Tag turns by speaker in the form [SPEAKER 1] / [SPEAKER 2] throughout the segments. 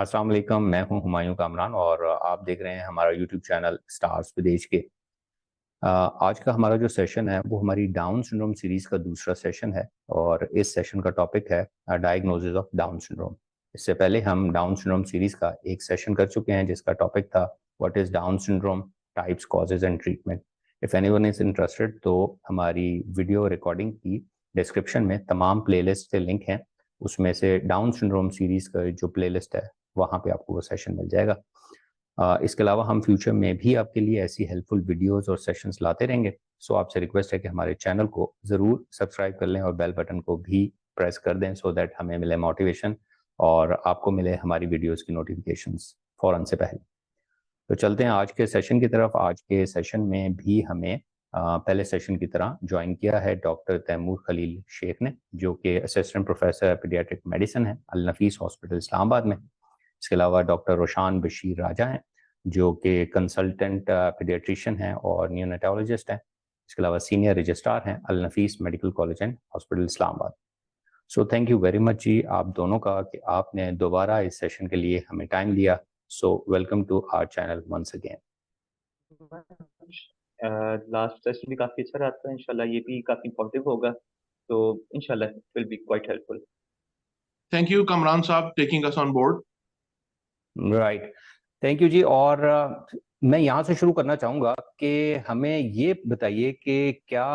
[SPEAKER 1] अस्सलाम वालेकुम। मैं हूं हुमायूं कामरान और आप देख रहे हैं हमारा यूट्यूब चैनल स्टार्स विदेश के। आज का हमारा जो सेशन है वो हमारी डाउन सिंड्रोम सीरीज का दूसरा सेशन है और इस सेशन का टॉपिक है डायग्नोसिस ऑफ डाउन सिंड्रोम। इससे पहले हम डाउन सिंड्रोम सीरीज का एक सेशन कर चुके हैं जिसका टॉपिक था what is Down syndrome, types, causes and treatment. If anyone is interested तो हमारी वीडियो रिकॉर्डिंग की डिस्क्रिप्शन में तमाम प्लेलिस्ट के लिंक हैं। उसमें से डाउन सिंड्रोम सीरीज का जो प्लेलिस्ट है वहाँ पे आपको वो सेशन मिल जाएगा। इसके अलावा हम फ्यूचर में भी आपके लिए ऐसी हेल्पफुल वीडियोस और सेशंस लाते रहेंगे। सो आपसे रिक्वेस्ट है कि हमारे चैनल को ज़रूर सब्सक्राइब कर लें और बेल बटन को भी प्रेस कर दें सो दैट हमें मिले मोटिवेशन और आपको मिले हमारी वीडियोस की नोटिफिकेशंस फ़ौरन से पहले। तो चलते हैं आज के सेशन की तरफ। आज के सेशन में भी हमें पहले सेशन की तरह ज्वाइन किया है डॉक्टर तैमूर खलील शेख ने, जो कि असिस्टेंट प्रोफेसर पीडियाट्रिक मेडिसिन है अल नफीस हॉस्पिटल इस्लामाबाद में। इसके अलावा डॉक्टर रोशान बशीर राजा हैं जो कि कंसल्टेंट पीडियाट्रिशियन हैं और न्यूनेटोलॉजिस्ट हैं। इसके अलावा सीनियर रजिस्ट्रार हैं Al Nafees medical college and hospital Islamabad. So thank you very much जी आप दोनों का कि आपने दोबारा इस सेशन के लिए हमें टाइम दिया। So welcome to our channel once again.
[SPEAKER 2] Last session भी काफी अच्छा रहा था। इंशाल्लाह ये भी काफी इंफॉर्मेटिव होगा, तो इंशाल्लाह it will be quite helpful.
[SPEAKER 3] Thank you, Kamran Saab, taking us on board.
[SPEAKER 1] Right, thank you जी। और मैं यहाँ से शुरू करना चाहूँगा कि हमें ये बताइए कि क्या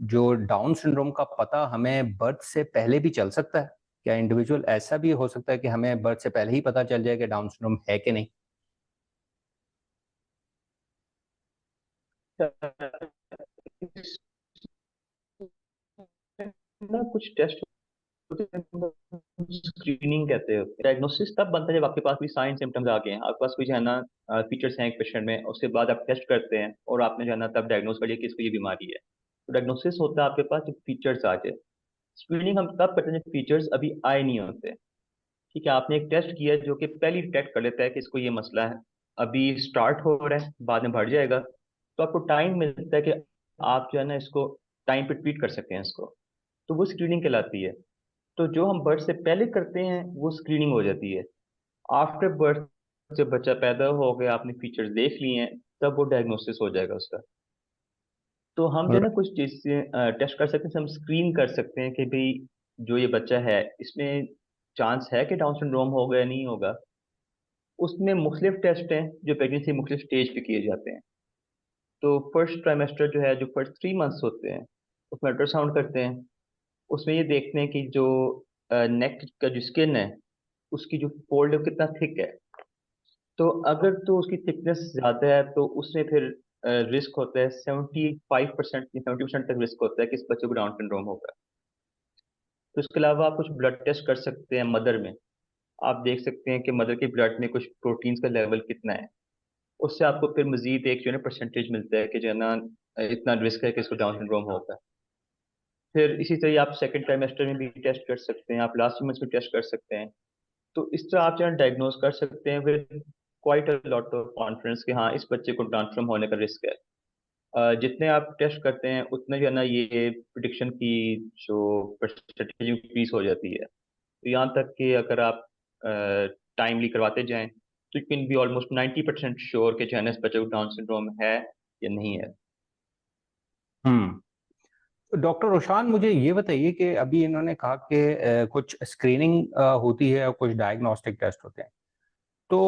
[SPEAKER 1] जो डाउन सिंड्रोम का पता हमें बर्थ से पहले भी चल सकता है? क्या इंडिविजुअल ऐसा भी हो सकता है कि हमें बर्थ से पहले ही पता चल जाए कि डाउन सिंड्रोम है कि नहीं?
[SPEAKER 2] ना कुछ टेस्ट होते हैं, स्क्रीनिंग कहते हैं। डायग्नोसिस तब बनता है जब आपके पास कोई साइन सिम्टम्स आ गए हैं, आपके पास कोई जो है ना फीचर्स हैं एक पेशेंट में, उसके बाद आप टेस्ट करते हैं और आपने जो है ना तब डायग्नोस कर लिया कि इसको ये बीमारी है। तो डायग्नोसिस होता है आपके पास जब फीचर्स आ जाए। स्क्रीनिंग हम तब करते हैं जब फीचर्स अभी आए नहीं होते। ठीक है, आपने एक टेस्ट किया जो कि पहले डिटेक्ट कर लेता है कि इसको ये मसला है, अभी स्टार्ट हो रहा है, बाद में बढ़ जाएगा, तो आपको टाइम मिलता है कि आप जो है ना इसको टाइम पे ट्रीट कर सकते हैं इसको। तो वो स्क्रीनिंग कहलाती है। तो जो हम बर्थ से पहले करते हैं वो स्क्रीनिंग हो जाती है। आफ्टर बर्थ जब बच्चा पैदा हो गया, आपने फीचर्स देख लिए हैं, तब वो डायग्नोसिस हो जाएगा उसका। तो हम जो है ना कुछ चीज़ें टेस्ट कर सकते हैं, हम स्क्रीन कर सकते हैं कि भाई जो ये बच्चा है इसमें चांस है कि डाउन सिंड्रोम होगा या नहीं होगा। उसमें मुख्तलिफ टेस्ट हैं जो प्रेगनेंसी मुख्तलिफ स्टेज पे किए जाते हैं। तो फर्स्ट ट्राइमेस्टर जो है, जो फर्स्ट 3 मंथ्स होते हैं, उसमें अल्ट्रासाउंड करते हैं। उसमें ये देखते हैं कि जो नेक का जो स्किन है उसकी जो फोल्ड है वो कितना थिक है। तो अगर तो उसकी थिकनेस ज़्यादा है तो उसमें फिर रिस्क होता है 75% या 70% तक रिस्क होता है कि इस बच्चे को डाउन सिंड्रोम होगा। तो इसके अलावा आप कुछ ब्लड टेस्ट कर सकते हैं मदर में। आप देख सकते हैं कि मदर के ब्लड में कुछ प्रोटीन्स का लेवल कितना है। उससे आपको फिर मजीद एक जो है ना परसेंटेज मिलता है कि जो है ना इतना रिस्क है कि इसको डाउन सिंड्रोम होगा। फिर इसी तरह आप सेकंड ट्राइमेस्टर में भी टेस्ट कर सकते हैं, आप लास्ट मंथ में टेस्ट कर सकते हैं। तो इस तरह आप जो है डायग्नोज कर सकते हैं with quite a lot of confidence कि हाँ इस बच्चे को डाउन सिंड्रोम होने का रिस्क है। जितने आप टेस्ट करते हैं उतने जो है ना ये प्रिडिक्शन की जो परसेंटेज इंक्रीज हो जाती है। तो यहाँ तक कि अगर आप टाइमली करवाते जाएं तो you can be almost 90% sure कि जो है ना इस बच्चे को डाउन सिंड्रोम है या नहीं है।
[SPEAKER 1] हम्म। तो डॉक्टर रोशान मुझे ये बताइए कि अभी इन्होंने कहा कि कुछ स्क्रीनिंग होती है और कुछ डायग्नोस्टिक टेस्ट होते हैं। तो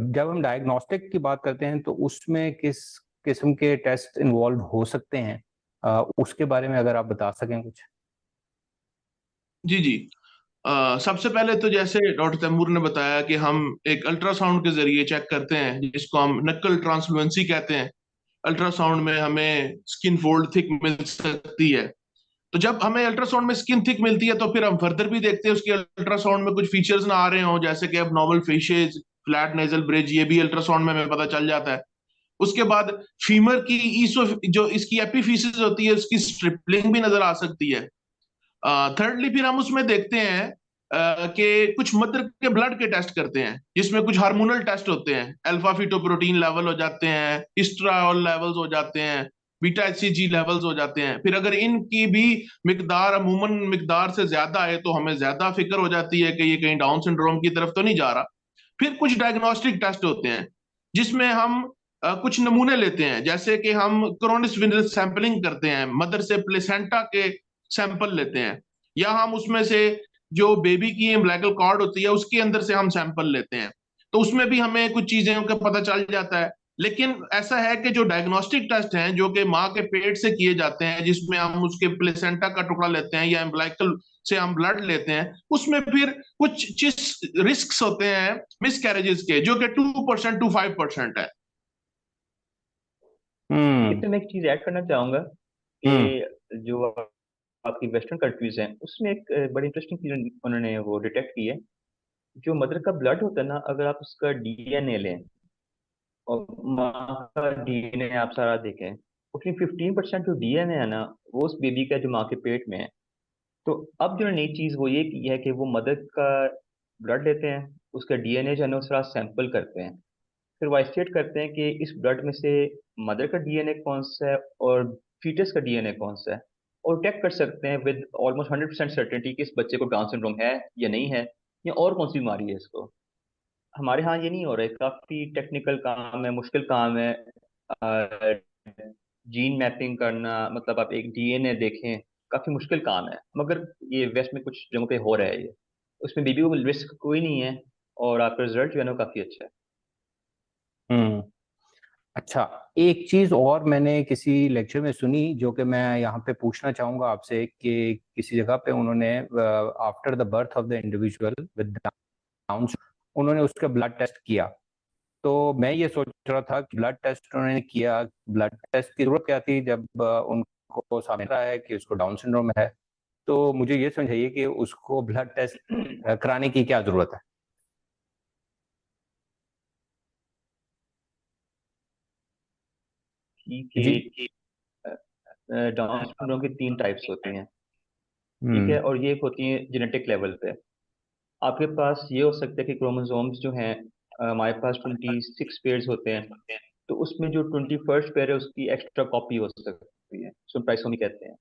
[SPEAKER 1] जब हम डायग्नोस्टिक की बात करते हैं तो उसमें किस किस्म के टेस्ट इन्वॉल्व हो सकते हैं, उसके बारे में अगर आप बता सकें कुछ।
[SPEAKER 3] जी जी। सबसे पहले तो जैसे डॉक्टर तैमूर ने बताया कि हम एक अल्ट्रासाउंड के जरिए चेक करते हैं जिसको हम नक्कल ट्रांसलुएंसी कहते हैं। अल्ट्रासाउंड में हमें स्किन फोल्ड थिक मिल सकती है। तो जब हमें अल्ट्रासाउंड में स्किन थिक मिलती है तो फिर हम फर्दर भी देखते हैं उसकी अल्ट्रासाउंड में कुछ फीचर्स ना आ रहे हो, जैसे कि अब नॉर्मल फेशेज, फ्लैट नेजल ब्रिज, ये भी अल्ट्रासाउंड में हमें पता चल जाता है। उसके बाद फीमर की ईसो जो इसकी एपिफिसिस होती है उसकी स्ट्रिपलिंग भी नजर आ सकती है। थर्डली फिर हम उसमें देखते हैं कि कुछ मदर के ब्लड के टेस्ट करते हैं जिसमें कुछ हार्मोनल टेस्ट होते हैं, अल्फा फीटोप्रोटीन लेवल हो जाते हैं, हिस्ट्राओल लेवल्स हो जाते हैं, बीटा HCG लेवल्स हो जाते हैं। फिर अगर इनकी भी मिकदार अमूमन मिकदार से ज्यादा है तो हमें ज्यादा फिक्र हो जाती है कि ये कहीं डाउन सिंड्रोम की तरफ तो नहीं जा रहा। फिर कुछ डायग्नोस्टिक टेस्ट होते हैं जिसमें हम कुछ नमूने लेते हैं, जैसे कि हम क्रोनिस विनरस सैंपलिंग करते हैं, मदर से प्लेसेंटा के सैंपल लेते हैं, या हम उसमें से जो बेबी की एम्ब्लाइकल कॉर्ड होती है उसके अंदर से हम सैंपल लेते हैं। तो उसमें भी हमें कुछ चीजें का पता चल जाता है। लेकिन ऐसा है कि जो डायग्नोस्टिक टेस्ट हैं जो कि माँ के पेट से किए जाते हैं, जिसमें हम उसके प्लेसेंटा का टुकड़ा लेते हैं या एम्ब्लाइकल से हम ब्लड लेते हैं, उसमें फिर कुछ रिस्क होते हैं मिसकैरेजेस के, जो कि 2% to 5% है।
[SPEAKER 2] इसमें मैं एक चीज ऐड करना चाहूंगा कि जो आपकी वेस्टर्न कंट्रीज हैं उसमें एक बड़ी इंटरेस्टिंग चीज उन्होंने वो डिटेक्ट की है। जो मदर का ब्लड होता है ना, अगर आप उसका डीएनए लें और माँ का डीएनए आप सारा देखें, उसमें 15% जो डीएनए है ना, वो उस बेबी का जो माँ के पेट में है। तो अब जो नई चीज वो ये की है कि वो मदर का ब्लड लेते हैं, उसका डीएनए जो है ना वो सारा सैंपल करते हैं, फिर वाइस्टेट करते हैं कि इस ब्लड में से मदर का डीएनए कौन सा है और फीटस का डीएनए कौन सा है, और चेक कर सकते हैं विद ऑलमोस्ट 100% सर्टेनिटी कि इस बच्चे को डाउन सिंड्रोम है या नहीं है, या और कौन सी बीमारी है इसको। हमारे यहाँ ये नहीं हो रहा है, काफी टेक्निकल काम है, मुश्किल काम है। जीन मैपिंग करना, मतलब आप एक डीएनए देखें, काफी मुश्किल काम है, मगर ये वेस्ट में कुछ जगहों पे हो रहा है ये। उसमें बीबी को रिस्क कोई नहीं है, और आपका रिजल्ट जो है ना वो काफी अच्छा है।
[SPEAKER 1] हम्म। अच्छा, एक चीज और मैंने किसी लेक्चर में सुनी जो कि मैं यहाँ पे पूछना चाहूंगा आपसे कि किसी जगह पे उन्होंने after the birth of the individual with down उन्होंने उसका ब्लड टेस्ट किया। तो मैं ये सोच रहा था कि ब्लड टेस्ट उन्होंने किया, ब्लड टेस्ट की जरूरत क्या थी जब उनको सामने रहा है कि उसको डाउन सिंड्रोम है। तो मुझे ये समझाइए कि उसको ब्लड टेस्ट कराने की क्या जरूरत है। जी।
[SPEAKER 2] कि डाउन सिंड्रोम की 3 टाइप्स होती हैं, ठीक है,
[SPEAKER 1] हम्म।
[SPEAKER 2] और ये एक होती है जेनेटिक लेवल पे। आपके पास ये हो सकता है कि क्रोमोसोम्स जो हैं, हमारे पास 26 पेयर्स होते हैं, तो उसमें जो 21st पेयर है उसकी एक्स्ट्रा कॉपी हो सकती है, उसको ट्राइसोमी कहते हैं।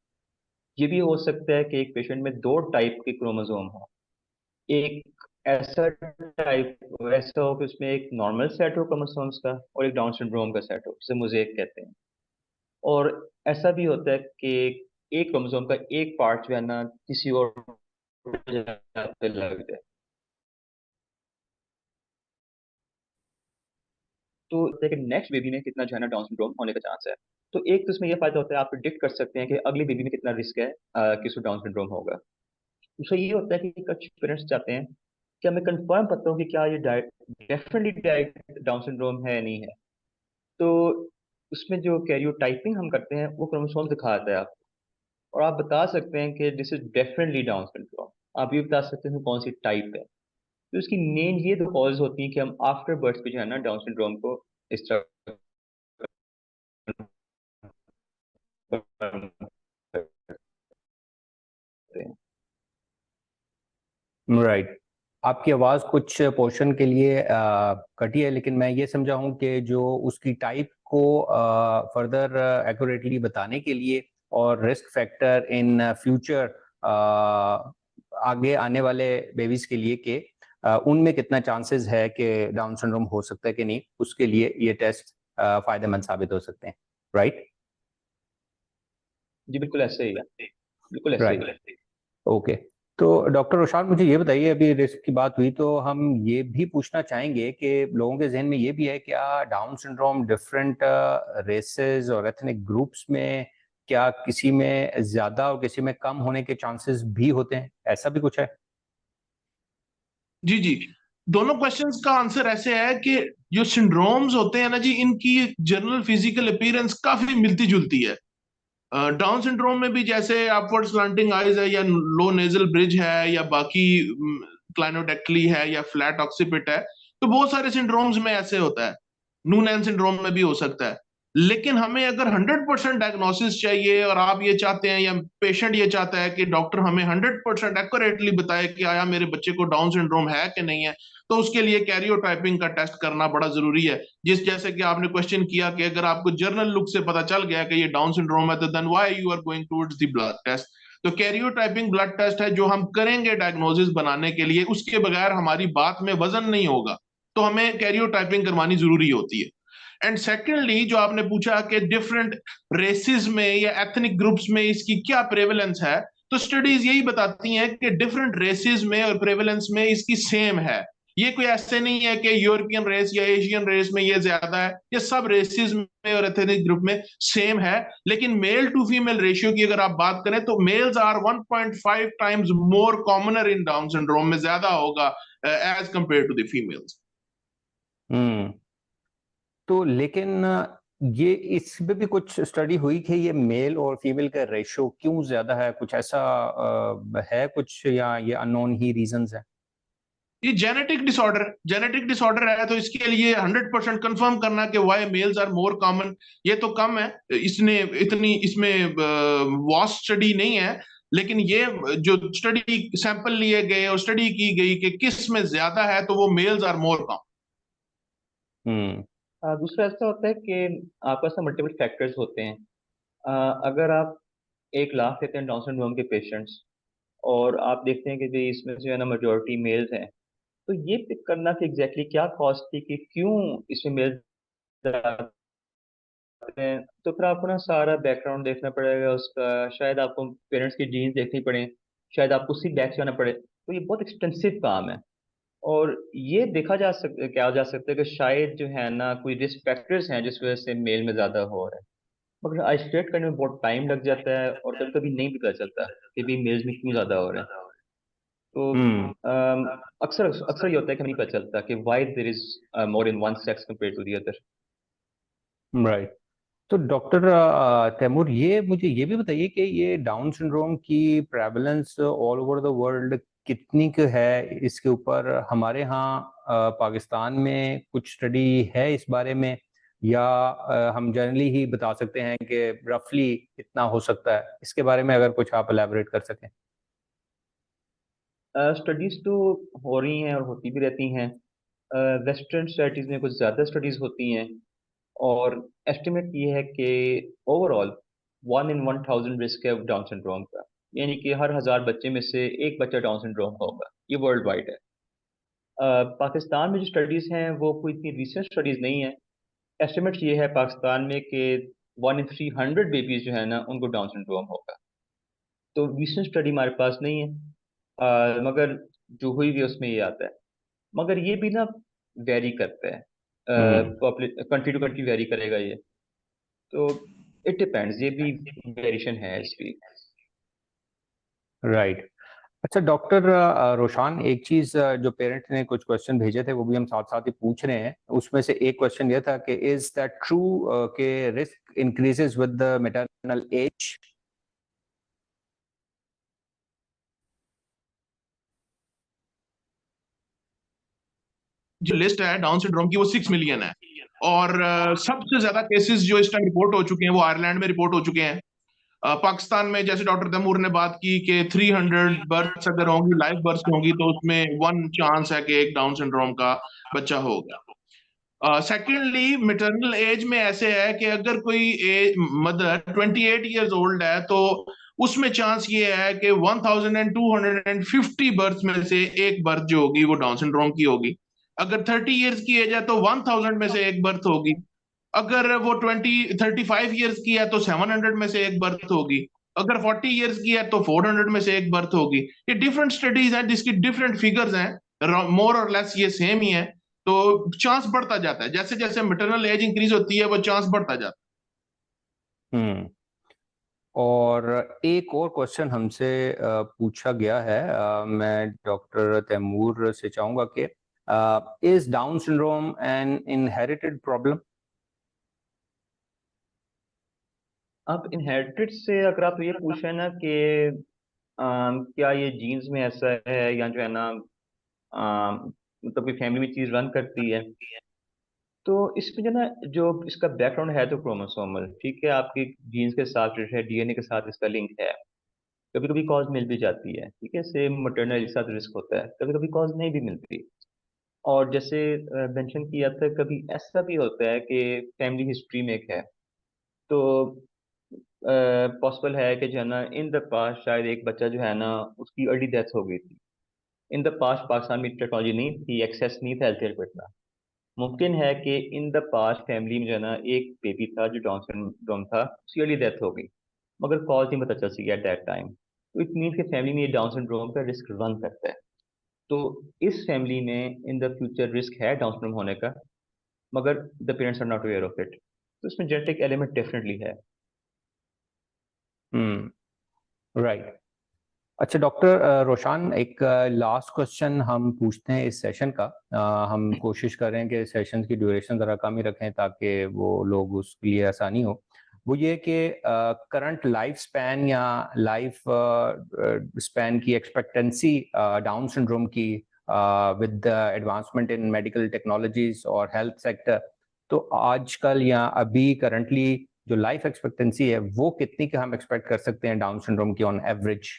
[SPEAKER 2] ये भी हो सकता है कि एक पेशेंट में 2 टाइप के क्रोमोसोम हो, एक ऐसा टाइप ऐसा हो कि उसमें एक नॉर्मल सेट हो क्रोमोसोम्स का और एक डाउन सिंड्रोम का सेट हो, जिसे मोज़ेक कहते हैं। और ऐसा भी होता है कि एक क्रोमोसोम का एक पार्ट जो है ना किसी और जगह पे लग जाए। तो लेकिन नेक्स्ट बेबी में कितना जो है ना डाउन सिंड्रोम होने का चांस है। तो एक तो इसमें यह फायदा होता है, आप प्रिडिक्ट कर सकते हैं कि अगली बेबी में कितना रिस्क है कि उसको डाउन सिंड्रोम होगा। दूसरा ये होता है कि कुछ पेरेंट्स चाहते हैं कि हमें कंफर्म पता हो कि क्या ये डेफिनेटली डाउन सिंड्रोम है या नहीं है। तो उसमें जो कैरियोटाइपिंग हम करते हैं वो क्रोमोसोम दिखाता है आपको, और आप बता सकते हैं कि this is definitely down syndrome. आप ये बता सकते हैं कौन सी टाइप है। तो इसकी मेन ये 2 कॉज होती हैं कि हम आफ्टर बर्थ पे जो है ना डाउन सिंड्रोम को इस तरह करते हैं।
[SPEAKER 1] राइट। आपकी आवाज कुछ पोर्शन के लिए कटी है, लेकिन मैं ये समझा हूं कि जो उसकी टाइप को फर्दर एक्यूरेटली बताने के लिए और रिस्क फैक्टर इन फ्यूचर आगे आने वाले बेबीज के लिए कि उनमें कितना चांसेस है कि डाउन सिंड्रोम हो सकता है कि नहीं, उसके लिए ये टेस्ट फायदेमंद साबित हो सकते हैं। राइट।
[SPEAKER 2] जी बिल्कुल ऐसे ही है, बिल्कुल ऐसे ही है।
[SPEAKER 1] राइट। ओके। तो डॉक्टर रोशान, मुझे ये बताइए, अभी रिस्क की बात हुई तो हम ये भी पूछना चाहेंगे कि लोगों के जहन में ये भी है क्या डाउन सिंड्रोम डिफरेंट रेसेस और एथनिक ग्रुप्स में क्या किसी में ज्यादा और किसी में कम होने के चांसेस भी होते हैं, ऐसा भी कुछ है?
[SPEAKER 3] जी जी, दोनों क्वेश्चंस का आंसर ऐसे है कि जो सिंड्रोम्स होते हैं ना जी, इनकी जनरल फिजिकल अपीयरेंस काफी मिलती जुलती है। डाउन सिंड्रोम में भी जैसे अपवर्ड स्लांटिंग आईज है, या लो नेजल ब्रिज है, या बाकी क्लाइनोडेक्टली है, या फ्लैट ऑक्सीपिट है, तो बहुत सारे सिंड्रोम्स में ऐसे होता है। नूनैन सिंड्रोम में भी हो सकता है। लेकिन हमें अगर 100% डायग्नोसिस चाहिए और आप ये चाहते हैं या पेशेंट ये चाहता है कि डॉक्टर हमें 100% एक्यूरेटली बताए कि आया मेरे बच्चे को डाउन सिंड्रोम है कि नहीं है, तो उसके लिए कैरियोटाइपिंग का टेस्ट करना बड़ा जरूरी है। जिस जैसे कि आपने क्वेश्चन किया कि अगर आपको जर्नल लुक से पता चल गया कि ये डाउन सिंड्रोम है, तो then why you are going towards the blood test. तो कैरियोटाइपिंग ब्लड टेस्ट है जो हम करेंगे डायग्नोसिस बनाने के लिए, उसके बगैर हमारी बात में वजन नहीं होगा, तो हमें कैरियोटाइपिंग करवानी जरूरी होती है। एंड सेकेंडली जो आपने पूछा कि डिफरेंट रेसेस में या एथनिक ग्रुप्स में इसकी क्या प्रेवलेंस है, तो स्टडीज यही बताती हैं कि डिफरेंट रेसेस में और प्रेवलेंस में इसकी सेम है। ये कोई ऐसे नहीं है कि यूरोपियन रेस या एशियन रेस में ये ज्यादा है, ये सब रेसेस में और एथनिक ग्रुप में सेम है। लेकिन मेल टू फीमेल रेशियो की अगर आप बात करें तो males are 1.5 times more commoner in Down syndrome में, ज्यादा होगा as compare to the females.
[SPEAKER 1] Hmm. तो लेकिन ये इसमें भी कुछ स्टडी हुई कि ये मेल और फीमेल का रेशो क्यों ज्यादा है, कुछ ऐसा है कुछ, या ये अननोन ही रीजंस है?
[SPEAKER 3] ये जेनेटिक डिसऑर्डर है, तो इसके लिए 100% कंफर्म करना कि why males are more common ये तो कम है। इसने इतनी इसमें वास्ट स्टडी नहीं है, लेकिन ये जो स्टडी सैंपल लिए गए और स्टडी की गई कि किस में ज्यादा है, तो वो मेल्स आर मोर कॉमन।
[SPEAKER 1] हम्म।
[SPEAKER 2] दूसरा ऐसा होता है कि आपके पास मल्टीपल फैक्टर्स होते हैं। अगर आप 1 लाख लेते हैं डाउन सिंड्रोम के पेशेंट्स, और आप देखते हैं कि जी इसमें जो है ना मेजोरिटी मेल्स हैं, तो ये पिक करना कि एग्जैक्टली क्या कॉज थी कि क्यों इसमें मेल्स आते हैं, तो फिर आपको ना सारा बैकग्राउंड देखना पड़ेगा उसका। शायद आपको पेरेंट्स की जीन्स देखनी पड़े, शायद आपको उसी बैक से आना पड़े, तो ये बहुत एक्सटेंसिव काम है। और ये देखा जा सकता है कि शायद जो है ना कोई रिस्क फैक्टर्स हैं जिस वजह से मेल में ज्यादा हो रहा है। मगर आइसोलेट करने में बहुत टाइम लग जाता है और कभी कभी नहीं भी पता चलता कि भी मेल्स में क्यों ज्यादा हो रहे हैं। तो
[SPEAKER 1] हम्म।
[SPEAKER 2] अक्सर अक्सर ये होता है कि नहीं पता चलता कि why there is more in one sex compare to the other.
[SPEAKER 1] Right. तो डॉक्टर तैमूर, ये मुझे ये भी बताइए कि ये डाउन सिंड्रोम की prevalence all over the world कितनी क है, इसके ऊपर हमारे यहाँ पाकिस्तान में कुछ स्टडी है इस बारे में, या हम जनरली ही बता सकते हैं कि रफली इतना हो सकता है? इसके बारे में अगर कुछ आप एलैबोरेट कर सकें।
[SPEAKER 2] स्टडीज तो हो रही हैं और होती भी रहती हैं। वेस्टर्न सोसाइटीज में कुछ ज़्यादा स्टडीज होती हैं, और एस्टिमेट ये है कि ओवरऑल 1 in 1000 रिस्क है डाउन सिंड्रोम का। यानी कि हर 1000 बच्चे में से एक बच्चा डाउन सिंड्रोम का होगा। ये वर्ल्ड वाइड है। पाकिस्तान में जो स्टडीज हैं वो कोई इतनी रिसेंट स्टडीज नहीं है। एस्टिमेट ये है पाकिस्तान में कि 1 in 300 बेबीज जो है ना उनको डाउन सिंड्रोम होगा। तो रिसेंट स्टडी हमारे पास नहीं है। मगर जो हुई भी उसमें ये आता है। मगर ये भी ना वेरी करता है,
[SPEAKER 1] हम्म।
[SPEAKER 2] कंट्री टू कंट्री वेरी करेगा ये। तो इट डिपेंड्स, ये भी वेरिएशन है इसकी।
[SPEAKER 1] राइट। अच्छा डॉक्टर रोशान, एक चीज जो पेरेंट ने कुछ क्वेश्चन भेजे थे वो भी हम साथ साथ ही पूछ रहे हैं। उसमें से एक क्वेश्चन ये था कि इज दैट ट्रू कि risk increases with the maternal age?
[SPEAKER 3] जो लिस्ट है डाउन सिंड्रोम की वो 6 मिलियन है, और सबसे ज्यादा केसेस जो इस टाइम रिपोर्ट हो चुके हैं वो आयरलैंड में रिपोर्ट हो चुके हैं। पाकिस्तान में जैसे डॉक्टर तैमूर ने बात की कि 300 बर्थ्स अगर होंगी, लाइव बर्थ्स होंगी, तो उसमें 1 चांस है कि एक डाउन सिंड्रोम का बच्चा होगा। सेकेंडली मैटरनल एज में ऐसे है कि अगर कोई मदर 28 years ओल्ड है, तो उसमें चांस ये है कि 1250 बर्थ में से एक बर्थ जो होगी वो डाउन सिंड्रोम की होगी। अगर 30 years की एज है तो 1000 में से एक बर्थ होगी। अगर वो 35 years की है तो 700 में से एक बर्थ होगी। अगर 40 years की है तो 400 में से एक बर्थ होगी। ये डिफरेंट स्टडीज हैं जिसकी डिफरेंट फिगर्स हैं, मोर और लेस ये सेम ही है। तो चांस बढ़ता जाता है, जैसे जैसे मैटरनल एज इंक्रीज होती है वो चांस बढ़ता जाता
[SPEAKER 1] हम्म। और एक और क्वेश्चन हमसे पूछा गया है, मैं डॉक्टर तैमूर से चाहूंगा कि is Down syndrome an inherited problem?
[SPEAKER 2] अब इनहेरिटेड से अगर आप ये पूछ रहे हैं ना कि क्या ये जीन्स में ऐसा है या जो है ना मतलब कोई फैमिली में चीज रन करती है, तो इसमें जो ना जो इसका बैकग्राउंड है तो क्रोमोसोमल, ठीक है, आपकी जीन्स के साथ जो है डीएनए के साथ इसका लिंक है। कभी कभी कॉज मिल भी जाती है, ठीक है, सेम मटरनल के साथ रिस्क होता है, कभी कभी कॉज नहीं भी मिलती। और जैसे मेंशन किया था, कभी ऐसा भी होता है कि फैमिली हिस्ट्री में एक है, तो पॉसिबल है कि जो है ना इन द पास्ट शायद एक बच्चा जो है ना उसकी अर्ली डेथ हो गई थी। इन द पास्ट पाकिस्तान में टेक्नोलॉजी नहीं थी, एक्सेस नहीं था हेल्थ केयर को इतना। मुमकिन है कि इन द पास्ट फैमिली में जो है ना एक बेबी था जो डाउन सिंड्रोम था, उसकी अर्ली डेथ हो गई, मगर कॉज नहीं पता चल सकी एट दैट टाइम। तो इट मीन्स कि फैमिली में ये डाउन सिंड्रोम का रिस्क रन करता है। तो इस फैमिली में इन द फ्यूचर रिस्क है डाउन सिंड्रोम होने का, मगर the parents are not aware of it. तो इसमें जेनेटिक एलिमेंट डेफिनेटली है।
[SPEAKER 1] राइट। अच्छा डॉक्टर रोशान, एक लास्ट क्वेश्चन हम पूछते हैं इस सेशन का। हम कोशिश करें कि सेशन की ड्यूरेशन ज़रा कम ही रखें ताकि वो लोग उसके लिए आसानी हो। वो ये कि करंट लाइफ स्पैन या लाइफ स्पैन की एक्सपेक्टेंसी डाउन सिंड्रोम की with the advancement in medical technologies और हेल्थ सेक्टर, तो आजकल या अभी करंटली जो लाइफ एक्सपेक्टेंसी है वो कितनी का हम एक्सपेक्ट कर सकते हैं डाउन सिंड्रोम की ऑन एवरेज?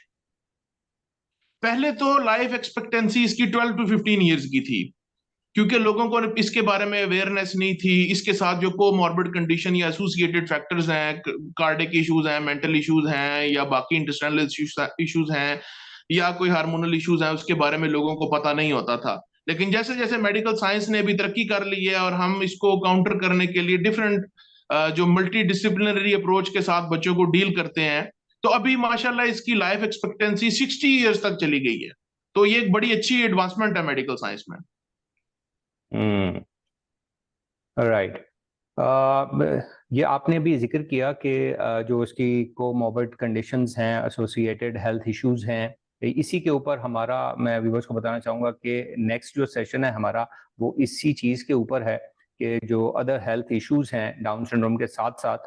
[SPEAKER 3] पहले तो लाइफ एक्सपेक्टेंसी इसकी 12 to 15 ईयर्स की थी, क्योंकि लोगों को इसके बारे में अवेयरनेस नहीं थी। इसके साथ जो कोमॉर्बिड कंडीशन या एसोसिएटेड फैक्टर्स हैं, कार्डिक इश्यूज हैं, मेंटल इश्यूज हैं, या बाकी इंटेस्टाइनल इश्यूज हैं, या कोई हार्मोनल इश्यूज हैं, उसके बारे में लोगों को पता नहीं होता था। लेकिन जैसे जैसे मेडिकल साइंस ने भी तरक्की कर ली है और हम इसको काउंटर करने के लिए डिफरेंट जो मल्टी डिसिप्लिनरी अप्रोच के साथ बच्चों को डील करते हैं, तो अभी माशाल्लाह इसकी लाइफ एक्सपेक्टेंसी 60 ईयर्स तक चली गई है। तो ये एक बड़ी अच्छी एडवांसमेंट है मेडिकल साइंस में।
[SPEAKER 1] राइट। ये आपने भी जिक्र किया कि जो इसकी कोमॉर्बिड कंडीशंस हैं, एसोसिएटेड हेल्थ इश्यूज हैं, इसी के ऊपर हमारा, मैं व्यूअर्स को बताना चाहूँगा कि नेक्स्ट जो सेशन है हमारा वो इसी चीज़ के ऊपर है कि जो अदर हेल्थ इश्यूज हैं डाउन सिंड्रोम के साथ साथ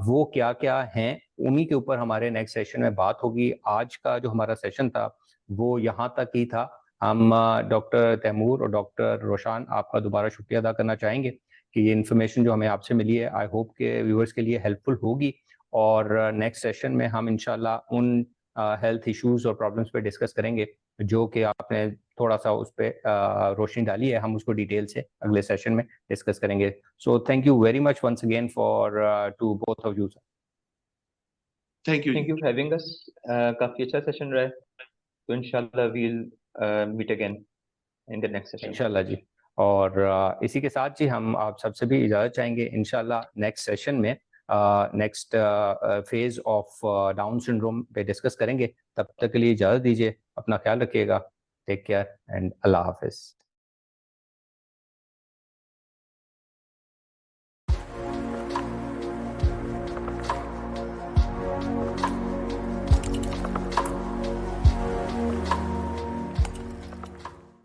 [SPEAKER 1] वो क्या क्या हैं, उन्हीं के ऊपर हमारे नेक्स्ट सेशन में बात होगी। आज का जो हमारा सेशन था वो यहाँ तक ही था। हम डॉक्टर तैमूर और डॉक्टर रोशान, आपका दोबारा शुक्रिया अदा करना चाहेंगे कि ये इन्फॉर्मेशन जो हमें आपसे मिली है आई होप के व्यूअर्स के लिए हेल्पफुल होगी। और नेक्स्ट सेशन में हम इंशाल्लाह उन हेल्थ इश्यूज और प्रॉब्लम्स पे डिस्कस करेंगे जो कि आपने थोड़ा सा उस पर रोशनी डाली है, हम उसको डिटेल से अगले सेशन में डिस्कस करेंगे। So thank you very much once again for to both of you.
[SPEAKER 3] Thank you.
[SPEAKER 2] Thank you for having us. काफी अच्छा सेशन रहा है, तो इंशाल्लाह we'll meet again in the next session.
[SPEAKER 1] इंशाल्लाह जी। और इसी के साथ जी हम आप सबसे भी इजाज़त चाहेंगे। इंशाल्लाह नेक्स्ट सेशन में next phase of down syndrome पे डिस्कस करेंगे। तब तक के लिए इजाज़त दीजिए, अपना ख्याल रखिएगा। टेक केयर एंड अल्लाह हाफिज़।